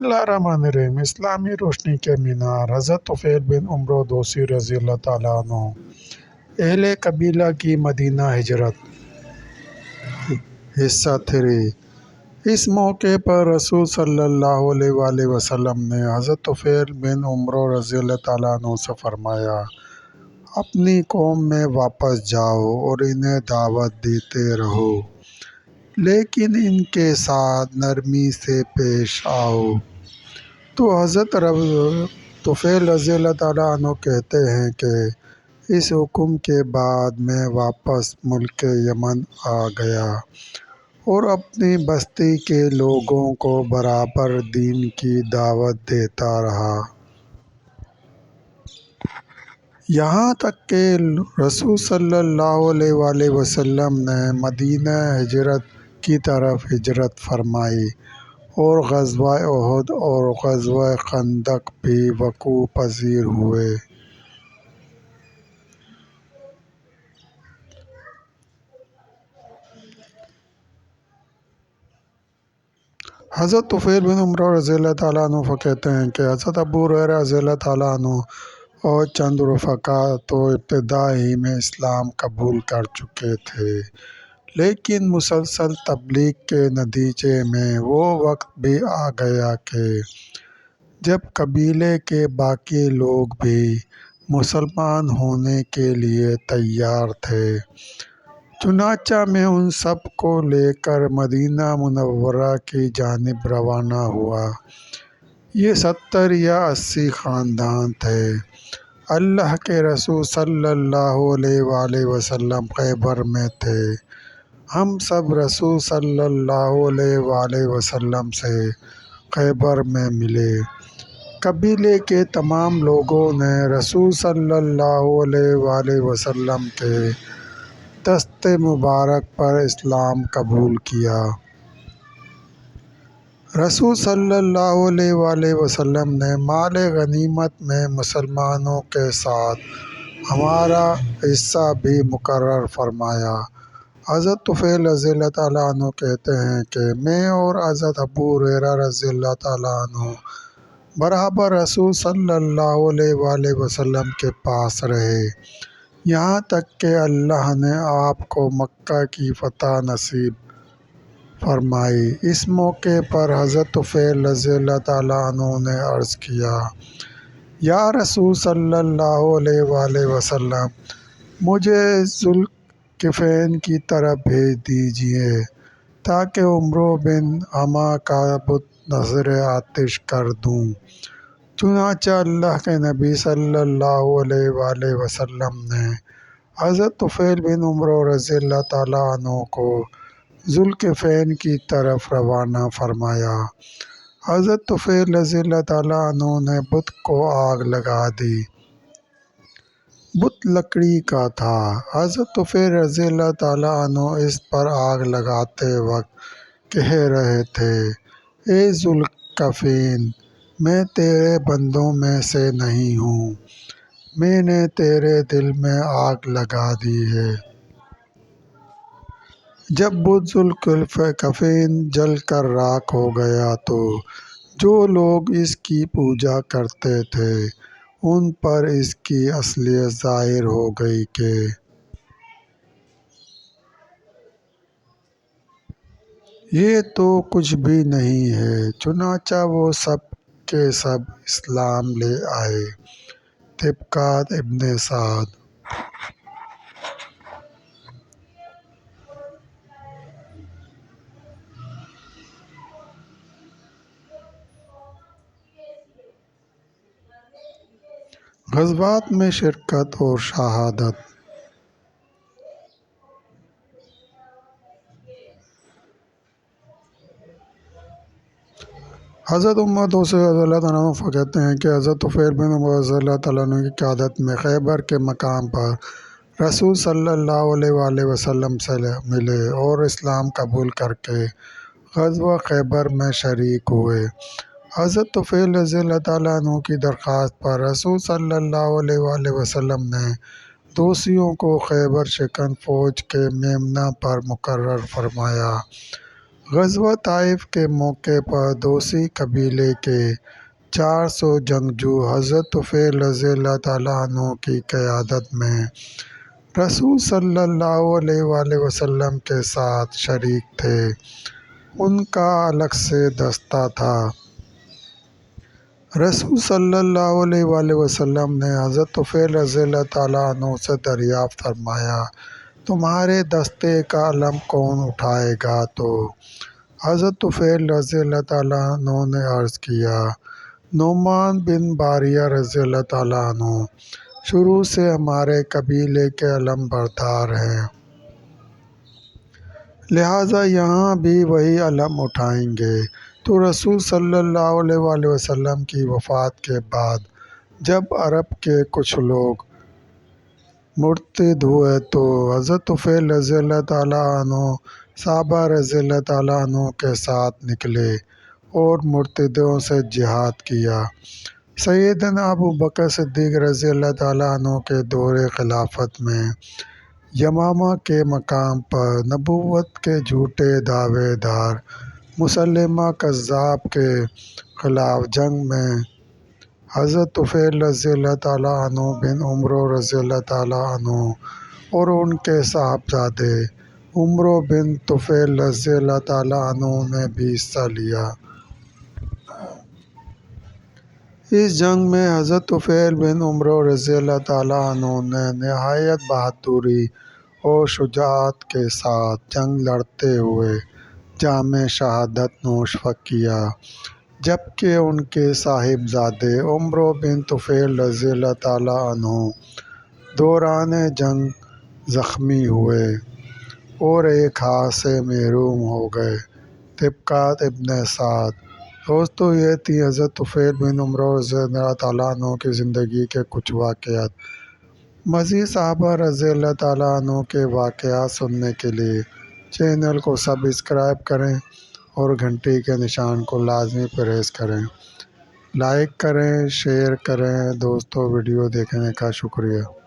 اللہ الرحمن الرحیم۔ اسلامی روشنی کے مینار، حضرت طفیل بن عمرو دوسی رضی اللہ تعالیٰ عنہ۔ اہل قبیلہ کی مدینہ ہجرت۔ حصہ 3۔ اس موقع پر رسول صلی اللہ علیہ وآلہ وسلم نے حضرت طفیل بن عمرو رضی اللہ تعالیٰ عنہ سے فرمایا، اپنی قوم میں واپس جاؤ اور انہیں دعوت دیتے رہو، لیکن ان کے ساتھ نرمی سے پیش آؤ۔ تو حضرت طفیل رضی اللہ تعالیٰ عنہ کہتے ہیں کہ اس حکم کے بعد میں واپس ملک یمن آ گیا اور اپنی بستی کے لوگوں کو برابر دین کی دعوت دیتا رہا، یہاں تک کہ رسول صلی اللہ علیہ وآلہ وسلم نے مدینہ ہجرت کی طرف ہجرت فرمائی اور غزوہ احد اور غزوہ خندق بھی وقوع پذیر ہوئے۔ حضرت طفیل بن عمرو رضی اللہ تعالیٰ عنہ کہتے ہیں کہ حضرت ابو ہریرہ رضی اللہ تعالیٰ عنہ اور چند رفقا تو ابتدا ہی میں اسلام قبول کر چکے تھے، لیکن مسلسل تبلیغ کے نتیجے میں وہ وقت بھی آ گیا کہ جب قبیلے کے باقی لوگ بھی مسلمان ہونے کے لیے تیار تھے، چنانچہ میں ان سب کو لے کر مدینہ منورہ کی جانب روانہ ہوا۔ یہ 70 یا 80 خاندان تھے۔ اللہ کے رسول صلی اللہ علیہ وآلہ وسلم خیبر میں تھے۔ ہم سب رسول صلی اللہ علیہ وآلہ وسلم سے خیبر میں ملے۔ قبیلے کے تمام لوگوں نے رسول صلی اللہ علیہ وآلہ وسلم کے دست مبارک پر اسلام قبول کیا۔ رسول صلی اللہ علیہ وآلہ وسلم نے مال غنیمت میں مسلمانوں کے ساتھ ہمارا حصہ بھی مقرر فرمایا۔ حضرت طفیل رضی اللہ تعالیٰ عنہ کہتے ہیں کہ میں اور حضرت ابو ہریرہ رضی اللہ تعالیٰ عنہ برابر رسول صلی اللہ علیہ وآلہ وسلم کے پاس رہے، یہاں تک کہ اللہ نے آپ کو مکہ کی فتح نصیب فرمائی۔ اس موقع پر حضرت طفیل رضی اللہ تعالیٰ عنہ نے عرض کیا، یا رسول صلی اللہ علیہ وآلہ وسلم، مجھے ذوالکفین کی طرف بھیج دیجیے تاکہ عمرو بن حمہ کا بت نذر آتش کر دوں۔ چنانچہ اللہ کے نبی صلی اللہ علیہ وآلہ وسلم نے حضرت طفیل بن عمرو رضی اللہ تعالیٰ عنہ کو ذوالکفین کی طرف روانہ فرمایا۔ حضرت طفیل رضی اللہ تعالیٰ عنہ نے بت کو آگ لگا دی۔ بت لکڑی کا تھا۔ حضرت طفیل رضی اللہ تعالیٰ عنہ اس پر آگ لگاتے وقت کہہ رہے تھے، اے ذوالکفین، میں تیرے بندوں میں سے نہیں ہوں، میں نے تیرے دل میں آگ لگا دی ہے۔ جب بت ذوالکفین جل کر راکھ ہو گیا تو جو لوگ اس کی پوجا کرتے تھے ان پر اس کی اصلیت ظاہر ہو گئی کہ یہ تو کچھ بھی نہیں ہے۔ چنانچہ وہ سب کے سب اسلام لے آئے۔ طبقات ابن سعد۔ غزوات میں شرکت اور شہادت۔ حضرت عمر دوسی رضی اللہ تعالیٰ عنہ کہتے ہیں کہ حضرت طفیل بن عمرو رضی اللہ تعالیٰ عنہ کی قیادت میں خیبر کے مقام پر رسول صلی اللہ علیہ وآلہ وسلم سے ملے اور اسلام قبول کر کے غزوہ خیبر میں شریک ہوئے۔ حضرت طفیل رضی اللہ تعالیٰ عنہ کی درخواست پر رسول صلی اللہ علیہ وآلہ وسلم نے دوسیوں کو خیبر شکن فوج کے میمنہ پر مقرر فرمایا۔ غزوہ طائف کے موقع پر دوسی قبیلے کے 400 جنگجو حضرت طفیل رضی اللہ تعالیٰ عنہ کی قیادت میں رسول صلی اللہ علیہ وآلہ وسلم کے ساتھ شریک تھے۔ ان کا الگ سے دستہ تھا۔ رسول صلی اللہ علیہ وآلہ وسلم نے حضرت طفیل رضی اللہ تعالیٰ عنہ سے دریافت فرمایا، تمہارے دستے کا علم کون اٹھائے گا؟ تو حضرت طفیل رضی اللہ تعالیٰ عنہ نے عرض کیا، نعمان بن باریہ رضی اللہ تعالیٰ عنہ شروع سے ہمارے قبیلے کے علم بردار ہیں، لہٰذا یہاں بھی وہی علم اٹھائیں گے۔ تو رسول صلی اللہ علیہ وآلہ وسلم کی وفات کے بعد جب عرب کے کچھ لوگ مرتد ہوئے تو حضرت طفیل رضی اللہ تعالیٰ عنہ صحابہ رضی اللہ تعالیٰ عنہ کے ساتھ نکلے اور مرتدوں سے جہاد کیا۔ سیدنا ابو بکر صدیق رضی اللہ تعالیٰ عنہ کے دور خلافت میں یمامہ کے مقام پر نبوت کے جھوٹے دعوے دار مسلمہ کذاب کے خلاف جنگ میں حضرت طفیل رضی اللہ تعالیٰ عنہ بن عمرو رضی اللہ تعالیٰ عنہ اور ان کے صاحبزادے عمرو بن طفیل رضی اللہ تعالیٰ عنہ نے بھی حصہ لیا۔ اس جنگ میں حضرت طفیل بن عمرو رضی اللہ تعالیٰ عنہ نے نہایت بہادری اور شجاعت کے ساتھ جنگ لڑتے ہوئے جام شہادت نوش کیا، جبکہ ان کے صاحبزادے عمرو بن طفیل رضی اللہ تعالیٰ عنہ دوران جنگ زخمی ہوئے اور ایک ہاتھ سے محروم ہو گئے۔ طبقات ابن سعد۔ دوستو، یہ تھی حضرت طفیل بن عمرو رضی اللہ تعالیٰ عنہ کی زندگی کے کچھ واقعات۔ مزید صحابہ رضی اللہ تعالیٰ عنہ کے واقعات سننے کے لیے چینل کو سبسکرائب کریں اور گھنٹی کے نشان کو لازمی پریس کریں۔ لائک کریں، شیئر کریں۔ دوستو، ویڈیو دیکھنے کا شکریہ۔